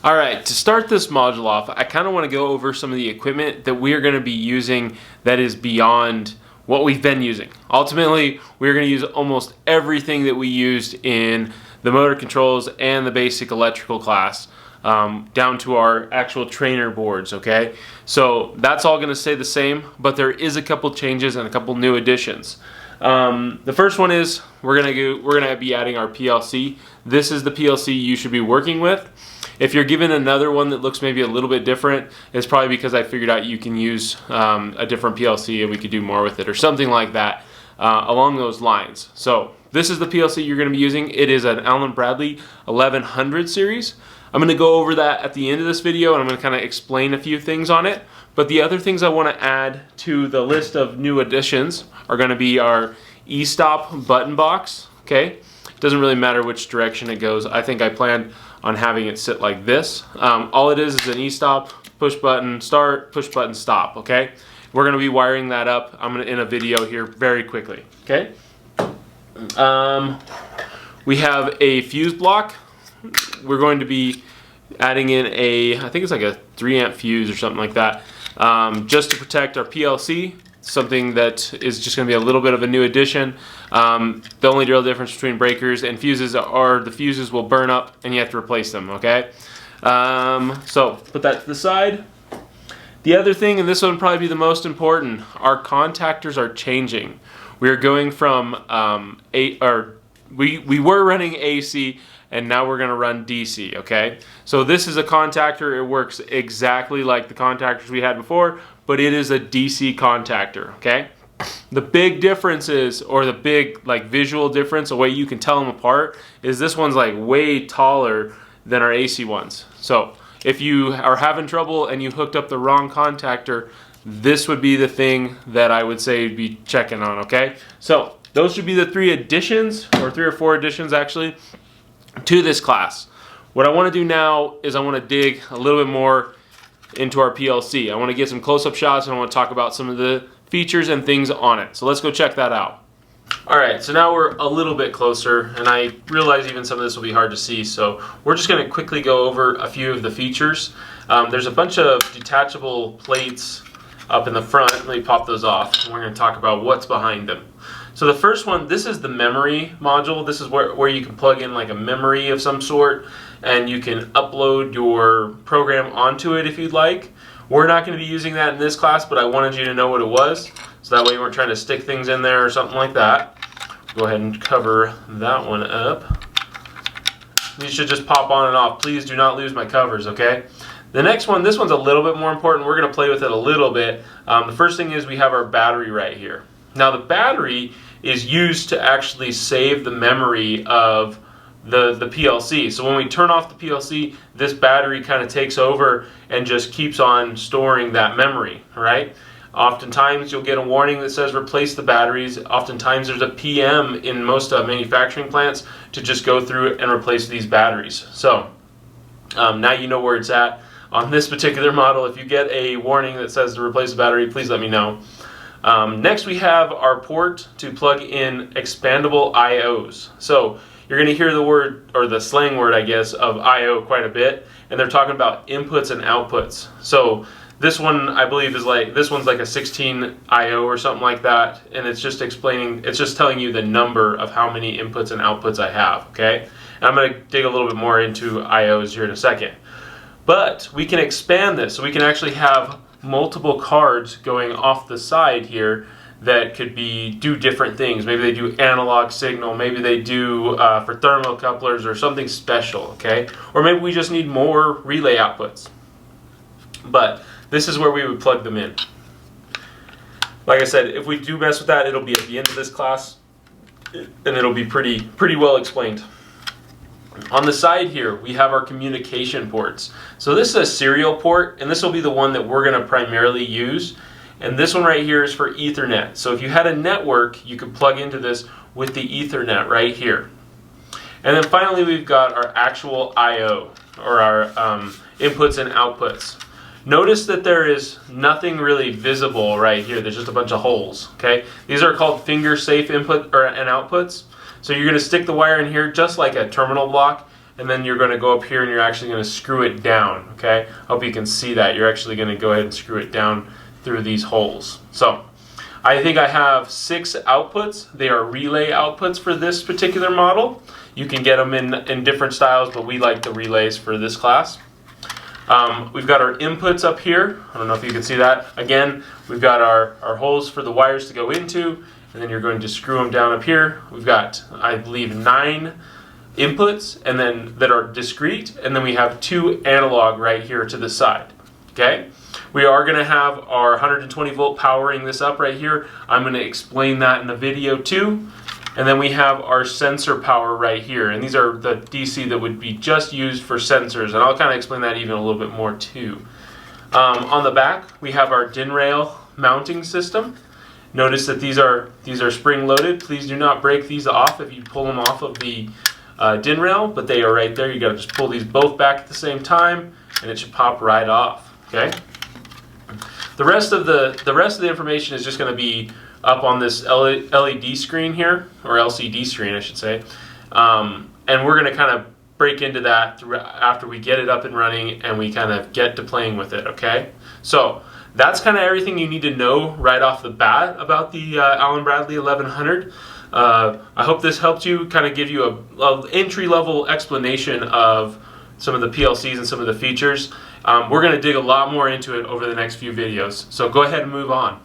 Alright, to start this module off, I kind of want to go over some of the equipment that we are going to be using that is beyond what we've been using. Ultimately, we're going to use almost everything that we used in the motor controls and the basic electrical class, down to our actual trainer boards, okay? So that's all going to stay the same, but there is a couple changes and a couple new additions. The first one is we're gonna be adding our PLC. This is the PLC you should be working with. If you're given another one that looks maybe a little bit different, it's probably because I figured out you can use a different PLC and we could do more with it or something like that, along those lines. So this is the PLC you're going to be using. It is an Allen Bradley 1100 series. I'm going to go over that at the end of this video, and I'm going to kind of explain a few things on it. But the other things I want to add to the list of new additions are going to be our e-stop button box. Okay, it doesn't really matter which direction it goes. I think I planned on having it sit like this. All it is an e-stop, push button start, push button stop. Okay, we're going to be wiring that up. I'm going to in a video here very quickly. Okay, we have a fuse block. We're going to be adding in I think it's like a 3 amp fuse or something like that, just to protect our PLC. Something that is just going to be a little bit of a new addition. The only real difference between breakers and fuses are the fuses will burn up and you have to replace them, okay? So put that to the side. The other thing, and this one will probably be the most important, our contactors are changing. We are going from we were running AC, and now we're going to run DC, okay? So this is a contactor. It works exactly like the contactors we had before, but it is a DC contactor, okay? The big difference is, or the big like visual difference, the way you can tell them apart, is this one's like way taller than our AC ones. So if you are having trouble and you hooked up the wrong contactor, this would be the thing that I would say be checking on, okay? So those should be the 3 additions, or 3 or 4 additions actually, to this class. What I want to do now is I want to dig a little bit more into our PLC. I want to get some close-up shots, and I want to talk about some of the features and things on it. So let's go check that out. Alright, so now we're a little bit closer, and I realize even some of this will be hard to see, so we're just going to quickly go over a few of the features. There's a bunch of detachable plates up in the front. Let me pop those off, and we're going to talk about what's behind them. So the first one, this is the memory module. This is where you can plug in like a memory of some sort, and you can upload your program onto it if you'd like. We're not going to be using that in this class, but I wanted you to know what it was, so that way you weren't trying to stick things in there or something like that. Go ahead and cover that one up. These should just pop on and off. Please do not lose my covers, okay? The next one, this one's a little bit more important. We're going to play with it a little bit. The first thing is we have our battery right here. Now the battery is used to actually save the memory of the PLC. So when we turn off the PLC, this battery kind of takes over and just keeps on storing that memory, right? Oftentimes you'll get a warning that says replace the batteries. Oftentimes there's a PM in most manufacturing plants to just go through and replace these batteries. So now you know where it's at. On this particular model, if you get a warning that says to replace the battery, please let me know. Next we have our port to plug in expandable IOs. So you're going to hear the word, or the slang word I guess, of IO quite a bit, and they're talking about inputs and outputs. So this one I believe is like, this one's like a 16 IO or something like that, and it's just explaining, it's just telling you the number of how many inputs and outputs I have, okay? And I'm going to dig a little bit more into IOs here in a second. But we can expand this, so we can actually have multiple cards going off the side here that could do different things. Maybe they do analog signal, maybe they do for thermocouplers or something special, okay? Or maybe we just need more relay outputs. But this is where we would plug them in. Like I said, if we do mess with that, it'll be at the end of this class, and it'll be pretty well explained. On the side here, we have our communication ports. So this is a serial port, and this will be the one that we're going to primarily use. And this one right here is for Ethernet. So if you had a network, you could plug into this with the Ethernet right here. And then finally, we've got our actual I/O, or our inputs and outputs. Notice that there is nothing really visible right here. There's just a bunch of holes, okay? These are called finger safe input and outputs. So you're going to stick the wire in here just like a terminal block, and then you're going to go up here and you're actually going to screw it down, okay? I hope you can see that. You're actually going to go ahead and screw it down through these holes. So I think I have 6 outputs. They are relay outputs for this particular model. You can get them in different styles, but we like the relays for this class. We've got our inputs up here. I don't know if you can see that. Again, we've got our holes for the wires to go into, and then you're going to screw them down up here. We've got, I believe, 9 inputs and then that are discrete, and then we have 2 analog right here to the side. Okay? We are going to have our 120 volt powering this up right here. I'm going to explain that in the video too. And then we have our sensor power right here, and these are the DC that would be just used for sensors, and I'll kind of explain that even a little bit more too. On the back we have our DIN rail mounting system. Notice that these are spring loaded. Please do not break these off if you pull them off of the DIN rail, but they are right there. You got to just pull these both back at the same time, and it should pop right off. Okay. The rest of the information is just going to be up on this LED screen here, or LCD screen, I should say, and we're going to kind of break into that after we get it up and running and we kind of get to playing with it. Okay. So that's kind of everything you need to know right off the bat about the Allen Bradley 1100. I hope this helped you kind of give you a entry-level explanation of some of the PLCs and some of the features. We're going to dig a lot more into it over the next few videos, so go ahead and move on.